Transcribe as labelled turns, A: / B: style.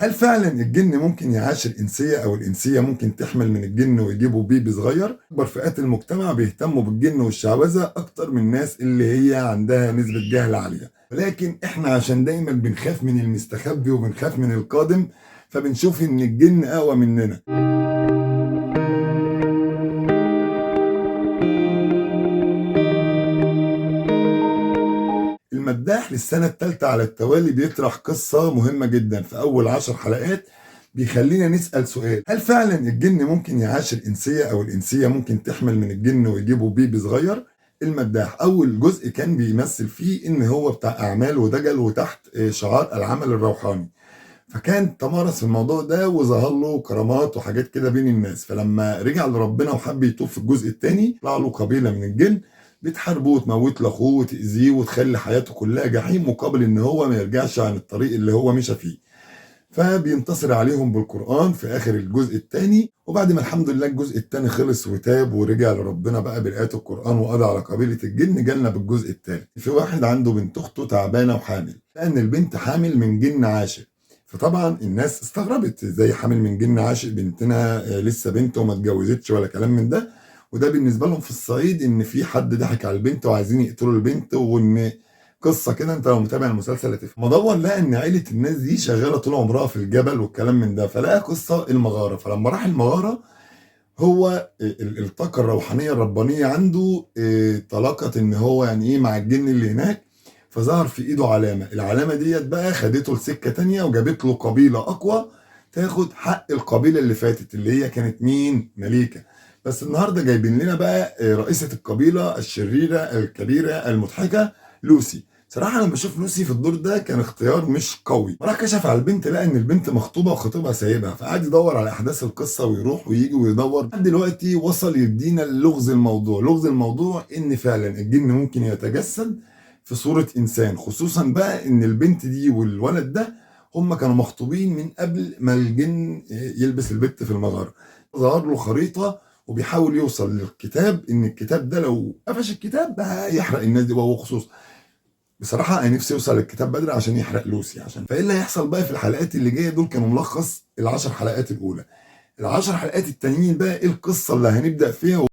A: هل فعلا الجن ممكن يعاشر إنسية أو الإنسية ممكن تحمل من الجن ويجيبوا بيبي صغير؟ أكبر فئات المجتمع بيهتموا بالجن والشعوذة أكتر من الناس اللي هي عندها نسبة جهل عالية، ولكن إحنا عشان دايما بنخاف من المستخبي وبنخاف من القادم فبنشوف إن الجن أقوى مننا. المداح للسنة الثالثة على التوالي بيطرح قصة مهمة جدا في أول 10 حلقات، بيخلينا نسأل سؤال: هل فعلا الجن ممكن يعاشر إنسية أو الإنسية ممكن تحمل من الجن ويجيبوا بيبي صغير؟ المداح أول جزء كان بيمثل فيه إن هو بتاع أعمال ودجل وتحت شعار العمل الروحاني، فكان تمارس في الموضوع ده وظهر له كرامات وحاجات كده بين الناس، فلما رجع لربنا وحب يتوب في الجزء الثاني طلع له قبيله من الجن بتحاربه وتموت له اخوه وتاذيه وتخلي حياته كلها جحيم مقابل ان هو ما يرجعش عن الطريق اللي هو مشى فيه، فبينتصر عليهم بالقرآن في آخر الجزء الثاني. وبعد ما الحمد لله الجزء الثاني خلص وتاب ورجع لربنا بقى بآيات القرآن وقضى على قبيلة الجن، جالنا بالجزء الثالث في واحد عنده بنت أخته تعبانة وحامل، لأن البنت حامل من جن عاشق، فطبعا الناس استغربت ازاي حامل من جن عاشق، بنتنا لسه بنت وما اتجوزتش ولا كلام من ده. وده بالنسبة لهم في الصعيد ان في حد ضحك على البنت وعايزين يقتلوا البنت، وان قصه كده انت لو متابع المسلسل هتفهم. مدور لقى ان عيله الناس دي شغاله طول عمرها في الجبل والكلام من ده، فلقى قصه المغاره، فلما راح المغاره هو الطاقه الروحانيه الربانيه عنده طلقت ان هو يعني ايه مع الجن اللي هناك، فظهر في ايده علامه، العلامه ديت بقى خدته لسكه تانية وجابت له قبيله اقوى تاخد حق القبيله اللي فاتت اللي هي كانت مين؟ مليكه. بس النهارده جايبين لنا بقى رئيسه القبيله الشريره الكبيره المضحكه لوسي. صراحة لما بشوف لوسي في الدور ده كان اختيار مش قوي، راح كشف على البنت لقى ان البنت مخطوبة وخطيبها سايبها، فقعد يدور على احداث القصة ويروح ويجي ويدور لحد دلوقتي وصل يدينا لغز الموضوع. لغز الموضوع ان فعلا الجن ممكن يتجسد في صورة انسان، خصوصا بقى ان البنت دي والولد ده هم كانوا مخطوبين من قبل ما الجن يلبس البت في المغارة. ظهر له خريطة وبيحاول يوصل للكتاب، ان الكتاب ده لو قفش الكتاب هيحرق الناس دي، وهو خصوصا بصراحة أنا نفسي يوصل الكتاب بدري عشان يحرق لوسي. عشان فإيه اللي هيحصل بقى في الحلقات اللي جاية؟ دول كانوا ملخص ال10 حلقات الأولى. ال10 حلقات التانيين بقى إيه القصة اللي هنبدأ فيها